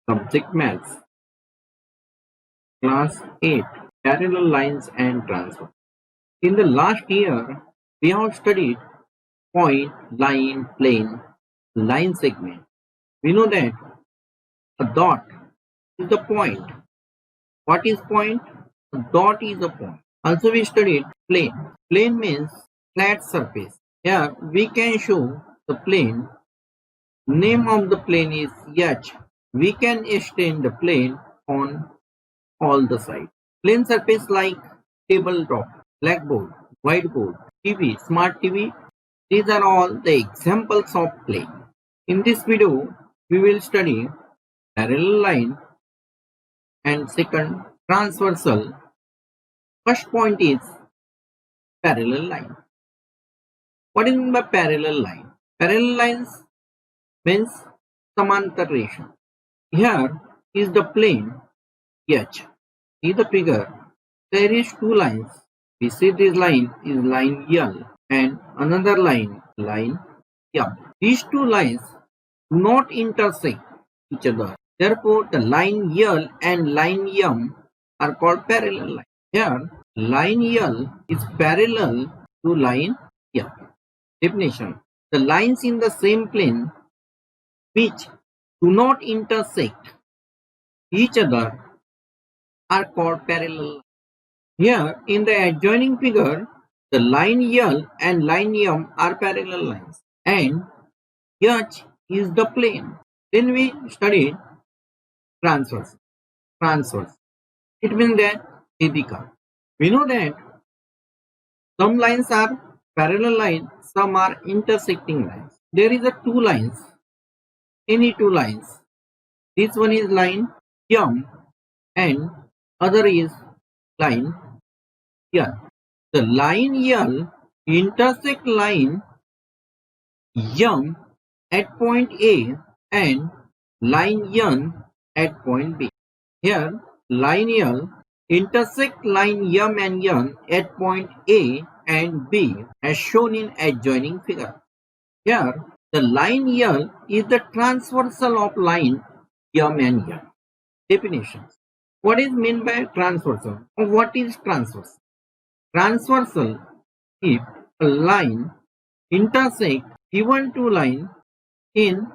Subject Maths, Class 8, Parallel Lines and Transversal. In the last year, we have studied point, line, plane, line segment. We know that a dot is the point. What is point? A dot is a point. Also we studied plane. Plane means flat surface. Here we can show the plane. Name of the plane is H. We can extend the plane on all the sides. Plane surface like tabletop, blackboard, whiteboard, TV, smart TV. These are all the examples of plane. In this video, we will study parallel line and second transversal. First point is parallel line. What is meant by parallel line? Parallel lines means samantar रेषा. Here is the plane H. See the figure. There is two lines. We see this line is line L and another line M. These two lines do not intersect each other. Therefore, the line L and line M are called parallel lines. Here, line L is parallel to line M. Definition: the lines in the same plane which do not intersect each other are called parallel lines. Here, in the adjoining figure, the line L and line M are parallel lines and H is the plane. Then we studied transverse. It means that Didika. We know that some lines are parallel lines, some are intersecting lines. There is a two lines. Any two lines. This one is line M and other is line L. The line L intersect line M at point A and line N at point B. Here, line L intersect line M and N at point A and B as shown in adjoining figure. Here, the line L is the transversal of line M and N. Definitions. What is meant by transversal? Or what is transversal? Transversal, if a line intersects given two lines in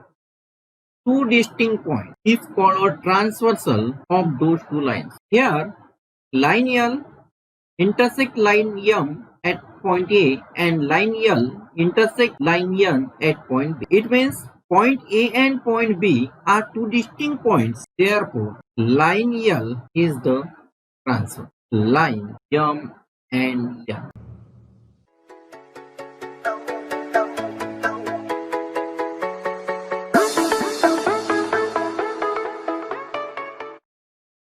two distinct points, is called a transversal of those two lines. Here, line L intersect line M at point A and line L intersect line N at point B. It means point A and point B are two distinct points. Therefore, line L is the transversal. Line M and N.